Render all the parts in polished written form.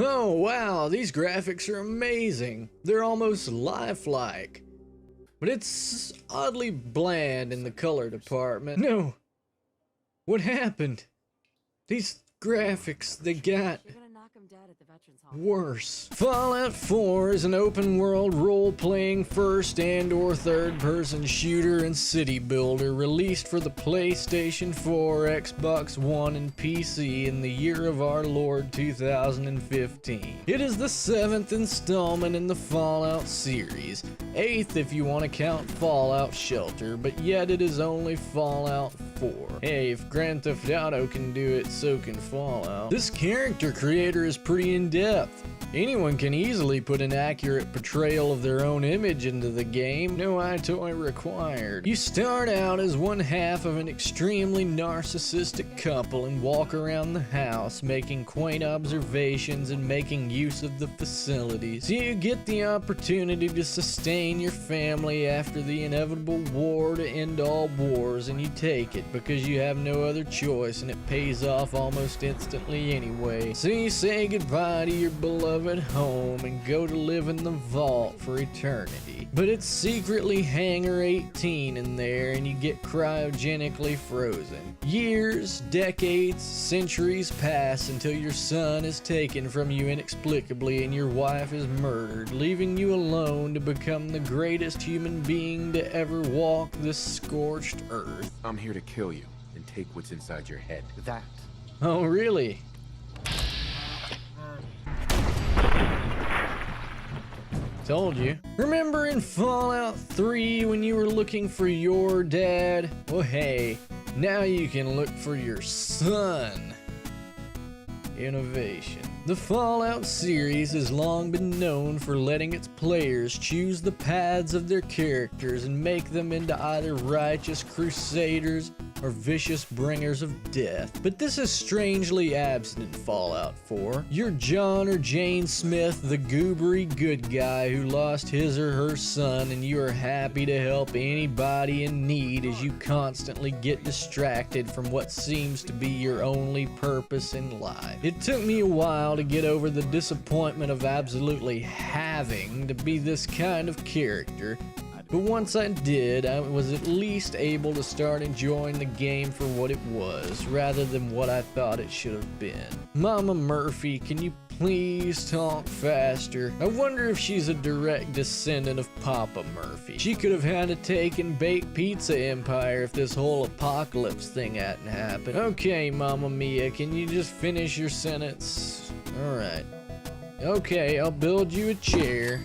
Oh wow, these graphics are amazing. They're almost lifelike. But it's oddly bland in the color department. No. What happened? These graphics, they got You're gonna knock him dead at the Veterans Hall. worse. Fallout 4 is an open world role-playing first and or third person shooter and city builder released for the PlayStation 4, Xbox One, and PC in the year of our Lord 2015. It is the 7th installment in the Fallout series, 8th if you want to count Fallout Shelter, but yet it is only Fallout 4. Hey, if Grand Theft Auto can do it, so can Fallout. This character creator is pretty in-depth. Anyone can easily put an accurate portrayal of their own image into the game, no EyeToy required. You start out as one half of an extremely narcissistic couple and walk around the house making quaint observations and making use of the facilities. You get the opportunity to sustain your family after the inevitable war to end all wars, and you take it because you have no other choice and it pays off almost instantly anyway. So you say goodbye to your beloved home and go to live in the vault for eternity. But it's secretly Hangar 18 in there and you get cryogenically frozen. Years, decades, centuries pass until your son is taken from you inexplicably and your wife is murdered, leaving you alone to become the greatest human being to ever walk this scorched earth. I'm here to kill you and take what's inside your head. That. Oh, really? Told you. Remember in Fallout 3 when you were looking for your dad? Well, hey, now you can look for your son. Innovation. The Fallout series has long been known for letting its players choose the paths of their characters and make them into either righteous crusaders or vicious bringers of death. But this is strangely absent in Fallout 4. You're John or Jane Smith, the goobery good guy who lost his or her son, and you are happy to help anybody in need as you constantly get distracted from what seems to be your only purpose in life. It took me a while to get over the disappointment of absolutely having to be this kind of character, but once I did, I was at least able to start enjoying the game for what it was, rather than what I thought it should have been. Mama Murphy, can you please talk faster? I wonder if she's a direct descendant of Papa Murphy. She could have had a take and bake pizza empire if this whole apocalypse thing hadn't happened. Okay, Mama Mia, can you just finish your sentence? Alright. Okay, I'll build you a chair.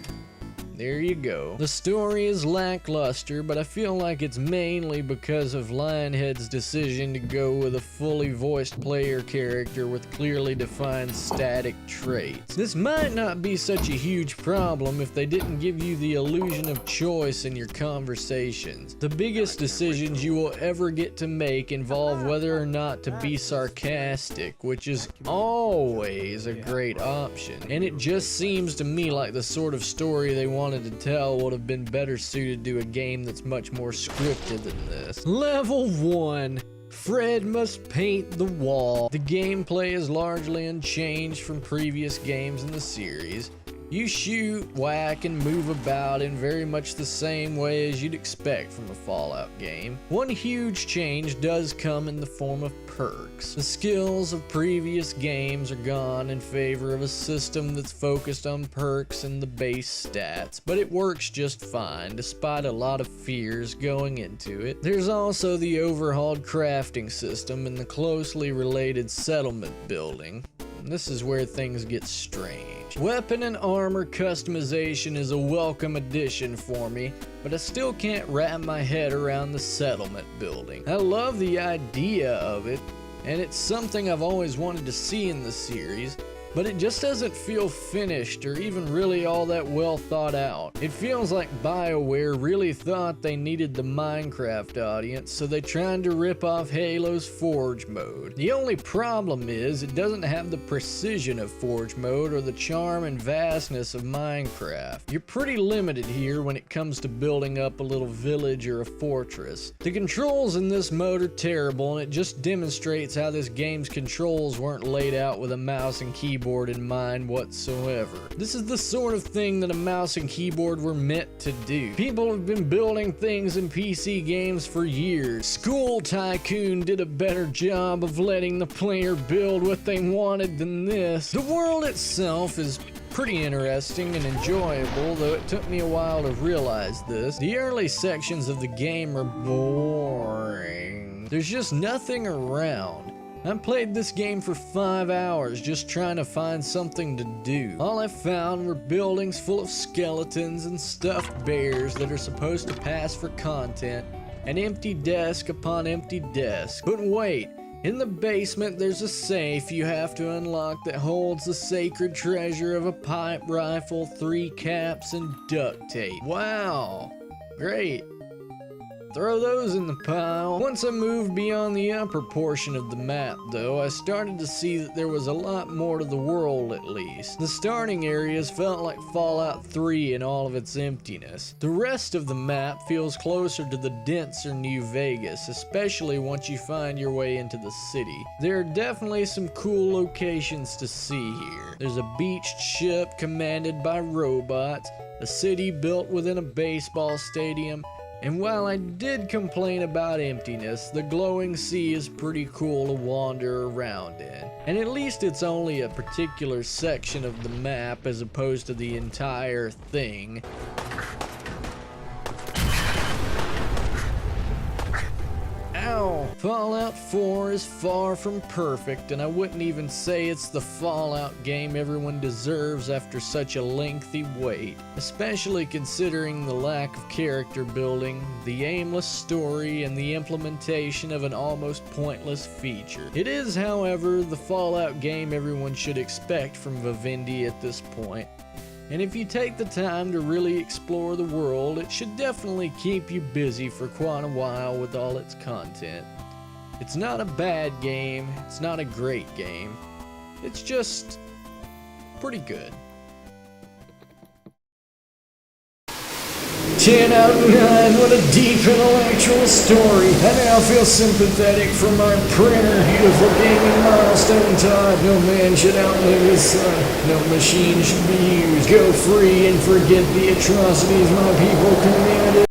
There you go. The story is lackluster, but I feel like it's mainly because of Lionhead's decision to go with a fully voiced player character with clearly defined static traits. This might not be such a huge problem if they didn't give you the illusion of choice in your conversations. The biggest decisions you will ever get to make involve whether or not to be sarcastic, which is always a great option. And it just seems to me like the sort of story they wanted to tell would have been better suited to a game that's much more scripted than this. Level 1. Fred must paint the wall. The gameplay is largely unchanged from previous games in the series. You shoot, whack, and move about in very much the same way as you'd expect from a Fallout game. One huge change does come in the form of perks. The skills of previous games are gone in favor of a system that's focused on perks and the base stats, but it works just fine despite a lot of fears going into it. There's also the overhauled crafting system and the closely related settlement building. This is where things get strange. Weapon and armor customization is a welcome addition for me, but I still can't wrap my head around the settlement building. I love the idea of it, and it's something I've always wanted to see in the series, but it just doesn't feel finished or even really all that well thought out. It feels like BioWare really thought they needed the Minecraft audience, so they tried to rip off Halo's Forge mode. The only problem is it doesn't have the precision of Forge mode or the charm and vastness of Minecraft. You're pretty limited here when it comes to building up a little village or a fortress. The controls in this mode are terrible, and it just demonstrates how this game's controls weren't laid out with a mouse and keyboard keyboard in mind whatsoever. This is the sort of thing that a mouse and keyboard were meant to do. People have been building things in PC games for years. School Tycoon did a better job of letting the player build what they wanted than this. The world itself is pretty interesting and enjoyable, though it took me a while to realize this. The early sections of the game are boring. There's just nothing around. I played this game for 5 hours just trying to find something to do. All I found were buildings full of skeletons and stuffed bears that are supposed to pass for content, and empty desk upon empty desk. But wait, in the basement there's a safe you have to unlock that holds the sacred treasure of a pipe rifle, 3 caps, and duct tape. Wow, great. Throw those in the pile. Once I moved beyond the upper portion of the map, though, I started to see that there was a lot more to the world, at least. The starting areas felt like Fallout 3 in all of its emptiness. The rest of the map feels closer to the denser New Vegas, especially once you find your way into the city. There are definitely some cool locations to see here. There's a beached ship commanded by robots, a city built within a baseball stadium, and while I did complain about emptiness, the glowing sea is pretty cool to wander around in. And at least it's only a particular section of the map as opposed to the entire thing. Ow! Fallout 4 is far from perfect, and I wouldn't even say it's the Fallout game everyone deserves after such a lengthy wait, especially considering the lack of character building, the aimless story, and the implementation of an almost pointless feature. It is, however, the Fallout game everyone should expect from Vivendi at this point. And if you take the time to really explore the world, it should definitely keep you busy for quite a while with all its content. It's not a bad game, it's not a great game, it's just pretty good. 10 out of 9, what a deep intellectual story. I now feel sympathetic for my printer. Beautiful gaming milestone taught. No man should outlive his son. No machine should be used. Go free and forget the atrocities my people committed.